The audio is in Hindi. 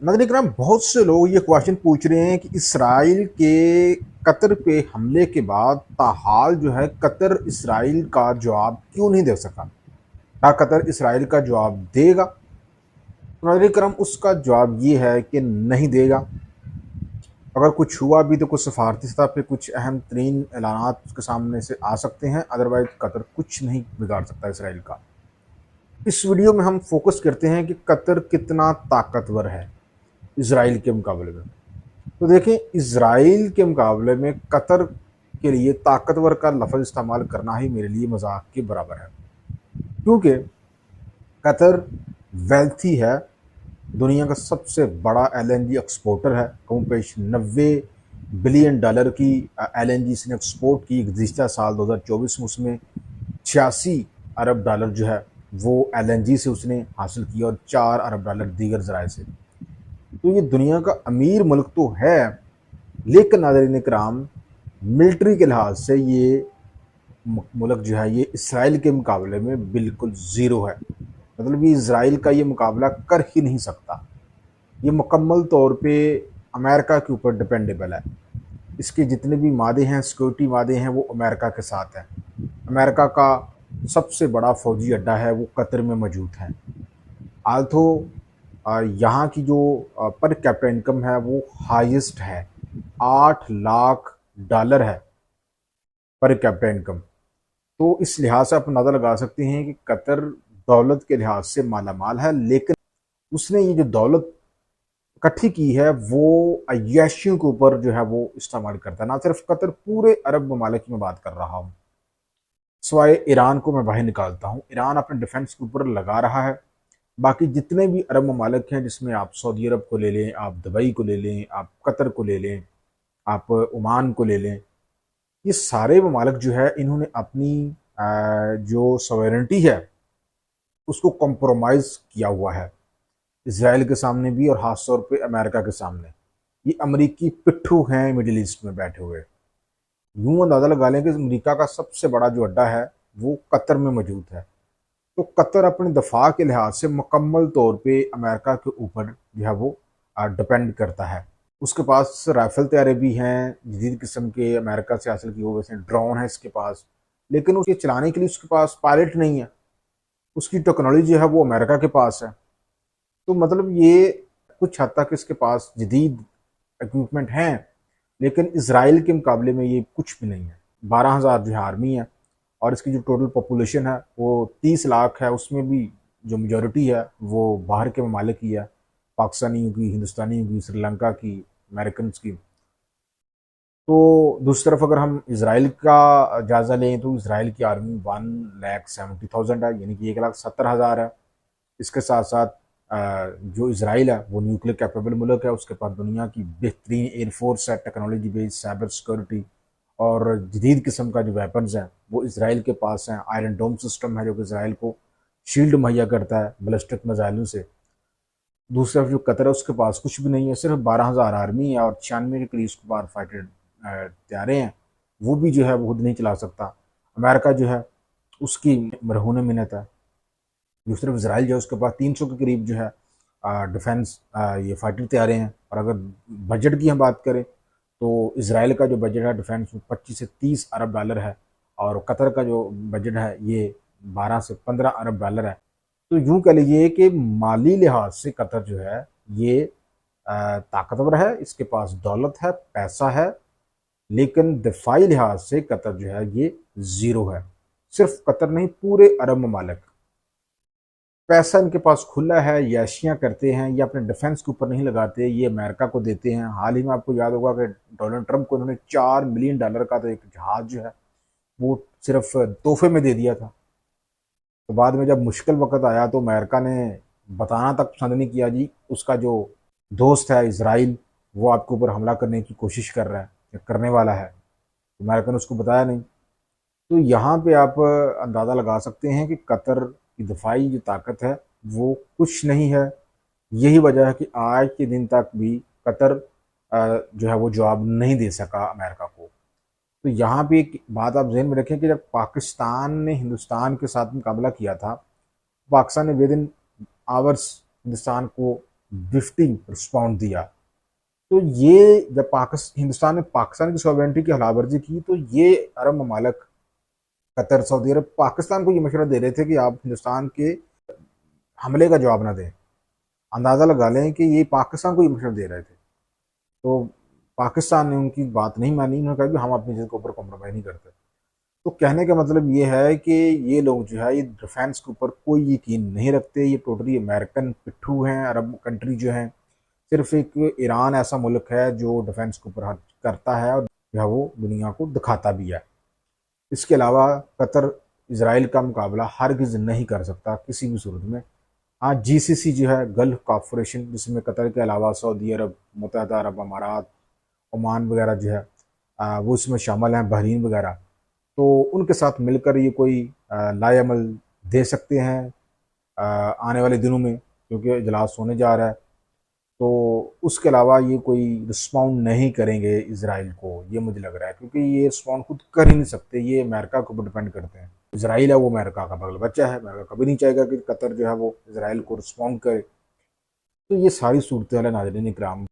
नाज़रीन इकराम, बहुत से लोग ये क्वेश्चन पूछ रहे हैं कि इसराइल के कतर पे हमले के बाद ताहाल जो है कतर इसराइल का जवाब क्यों नहीं दे सका। क्या कतर इसराइल का जवाब देगा? तो नाज़रीन इकराम, उसका जवाब ये है कि नहीं देगा। अगर कुछ हुआ भी तो कुछ सफारती सतह पे कुछ अहम तरीन ऐलानात उसके सामने से आ सकते हैं, अदरवाइज कतर कुछ नहीं बिगाड़ सकता इसराइल का। इस वीडियो में हम फोकस करते हैं कि कतर कितना ताकतवर है इसराइल के मुकाबले में। तो देखें, इसराइल के मुकाबले में कतर के लिए ताकतवर का लफ्ज़ इस्तेमाल करना ही मेरे लिए मजाक के बराबर है, क्योंकि कतर वेल्थी है, दुनिया का सबसे बड़ा एलएनजी एक्सपोर्टर है। कम पेश 90 बिलियन डॉलर की एलएनजी इसने एक्सपोर्ट की गुज़िश्ता साल 2024 में। उसमें 86 अरब डॉलर जो है वो एलएनजी से उसने हासिल किया और 4 अरब डॉलर दीगर ज़राए से। तो ये दुनिया का अमीर मुल्क तो है, लेकिन नाज़रीन इकराम, मिलिट्री के लिहाज से ये मुल्क जो है ये इसराइल के मुकाबले में बिल्कुल ज़ीरो है। मतलब ये इसराइल का ये मुकाबला कर ही नहीं सकता। ये मुकम्मल तौर पे अमेरिका के ऊपर डिपेंडेबल है। इसके जितने भी मादे हैं, सिक्योरिटी मादे हैं, वो अमेरिका के साथ हैं। अमेरिका का सबसे बड़ा फ़ौजी अड्डा है वो कतर में मौजूद है। आल्थो यहाँ की जो पर कैपिटा इनकम है वो हाईएस्ट है, 8 लाख डॉलर है पर कैपिटा इनकम। तो इस लिहाज से आप अंदाज़ा लगा सकते हैं कि कतर दौलत के लिहाज से माला माल है, लेकिन उसने ये जो दौलत इकट्ठी की है वो अय्याशियों के ऊपर जो है वो इस्तेमाल करता है। ना सिर्फ कतर, पूरे अरब ममालिक की मैं बात कर रहा हूँ, सिवाय ईरान को मैं बाहर निकालता हूँ। ईरान अपने डिफेंस के ऊपर लगा रहा है। बाकी जितने भी अरब ममालिक हैं, जिसमें आप सऊदी अरब को ले लें, आप दुबई को ले लें, आप कतर को ले लें, आप ओमान को ले लें, ये सारे ममालिक जो है इन्होंने अपनी जो सॉवरेनिटी है उसको कॉम्प्रोमाइज़ किया हुआ है, इसराइल के सामने भी और ख़ास तौर पे अमेरिका के सामने। ये अमरीकी पिट्ठू हैं मिडिल ईस्ट में बैठे हुए। यूँ अंदाज़ा लगा लें कि अमरीका का सबसे बड़ा जो अड्डा है वो कतर में मौजूद है। तो कतर अपने दफा के लिहाज से मुकम्मल तौर पे अमेरिका के ऊपर जो है वो डिपेंड करता है। उसके पास राइफल तैयारे भी हैं जदीद किस्म के, अमेरिका से हासिल किए हुए, वैसे ड्रोन है इसके पास, लेकिन उसके चलाने के लिए उसके पास पायलट नहीं है। उसकी टेक्नोलॉजी है वो अमेरिका के पास है। तो मतलब ये कुछ हद तक इसके पास जदीद इक्विपमेंट हैं, लेकिन इसराइल के मुकाबले में ये कुछ भी नहीं है। 12,000 जो है आर्मी है, और इसकी जो टोटल पॉपुलेशन है वो 30 लाख है। उसमें भी जो मेजॉरिटी है वो बाहर के ममालिक की है, पाकिस्तानियों की, हिंदुस्तानियों की, श्रीलंका की, अमेरिकन की। तो दूसरी तरफ अगर हम इसराइल का जायज़ा लें तो इसराइल की आर्मी 1,70,000 है, यानी कि 1,70,000 है। इसके साथ साथ जो इसराइल है वो न्यूक्लियर कैपेबल मुल्क है। उसके पास दुनिया की बेहतरीन एयरफोर्स है, टेक्नोलॉजी बेस्ड साइबर सिक्योरिटी और जदीद किस्म का जो वेपन्स हैं वो इसराइल के पास हैं। आयरन डोम सिस्टम है जो कि इसराइल को शील्ड मुहैया करता है बैलिस्टिक मिसाइलों से। दूसरी तरफ जो कतर है उसके पास कुछ भी नहीं है, सिर्फ 12,000 आर्मी है और 96 के करीब उसके पास फाइटर तैयारे हैं। वो भी जो है वो खुद नहीं चला सकता। अमेरिका जो है उसकी मरहून मिन्नत है। दूसरी तरफ इसराइल जो है उसके पास 300 के करीब जो है डिफेंस ये फाइटर तैयारे हैं। और अगर बजट की हम बात करें तो इसराइल का जो बजट है डिफेंस में 25 से 30 अरब डॉलर है, और कतर का जो बजट है ये 12 से 15 अरब डॉलर है। तो यूँ कह लीजिए कि माली लिहाज से कतर जो है ये ताकतवर है, इसके पास दौलत है, पैसा है, लेकिन दिफाई लिहाज से कतर जो है ये ज़ीरो है। सिर्फ कतर नहीं, पूरे अरब ममालिक। पैसा इनके पास खुला है, याशियाँ करते हैं, ये अपने डिफेंस के ऊपर नहीं लगाते, ये अमेरिका को देते हैं। हाल ही में आपको याद होगा कि डोनाल्ड ट्रंप को इन्होंने $4 मिलियन का तो एक जहाज़ जो है वो सिर्फ तोहफे में दे दिया था। तो बाद में जब मुश्किल वक्त आया तो अमेरिका ने बताना तक पसंद नहीं किया जी, उसका जो दोस्त है इसराइल वो आपके ऊपर हमला करने की कोशिश कर रहा है या करने वाला है। तो अमेरिका ने उसको बताया नहीं। तो यहाँ पे आप अंदाज़ा लगा सकते हैं कि कतर की दफाई जो ताकत है वो कुछ नहीं है। यही वजह है कि आज के दिन तक भी कतर जो है वो जवाब नहीं दे सका अमेरिका को। तो यहाँ पे एक बात आप जहन में रखें कि जब पाकिस्तान ने हिंदुस्तान के साथ मुकाबला किया था, पाकिस्तान ने विद इन आवर्स हिंदुस्तान को ड्रिफ्टिंग रिस्पॉन्ड दिया। तो ये जब हिंदुस्तान ने पाकिस्तान की सॉवरेनिटी की खिलाफवर्जी की, तो ये अरब ममालक कतर, सऊदी अरब पाकिस्तान को ये मशवरा दे रहे थे कि आप हिंदुस्तान के हमले का जवाब ना दें। अंदाज़ा लगा लें कि ये पाकिस्तान को ये मशवरा दे रहे थे। तो पाकिस्तान ने उनकी बात नहीं मानी, उन्होंने कहा कि हम अपनी चीज़ के ऊपर कॉम्प्रोमाइज़ नहीं करते। तो कहने का मतलब ये है कि ये लोग जो है ये डिफेंस के ऊपर कोई यकीन नहीं रखते, ये टोटली अमेरिकन पिट्ठू हैं। अरब कंट्री जो हैं, सिर्फ एक ईरान ऐसा मुल्क है जो डिफेंस के ऊपर हर्ज करता है और जो है वो दुनिया को दिखाता भी है। इसके अलावा कतर इसराइल का मुकाबला हरगिज़ नहीं कर सकता किसी भी सूरत में। हाँ, जीसीसी जो है गल्फ कॉरपोरेशन, जिसमें कतर के अलावा सऊदी अरब, मुत्तहदा अरब अमारात, ओमान वगैरह जो है वो इसमें शामिल हैं, बहरीन वगैरह। तो उनके साथ मिलकर ये कोई लाएअमल दे सकते हैं आने वाले दिनों में, क्योंकि इजलास होने जा रहा है। तो उसके अलावा ये कोई रिस्पॉन्ड नहीं करेंगे इसराइल को, ये मुझे लग रहा है, क्योंकि ये रिस्पॉन्ड खुद कर ही नहीं सकते, ये अमेरिका के ऊपर डिपेंड करते हैं। इसराइल है वो अमेरिका का बगल बच्चा है, अमेरिका कभी नहीं चाहेगा कि कतर जो है वो इसराइल को रिस्पॉन्ड करे। तो ये सारी सूरत हाल है नाज़रीन इकराम।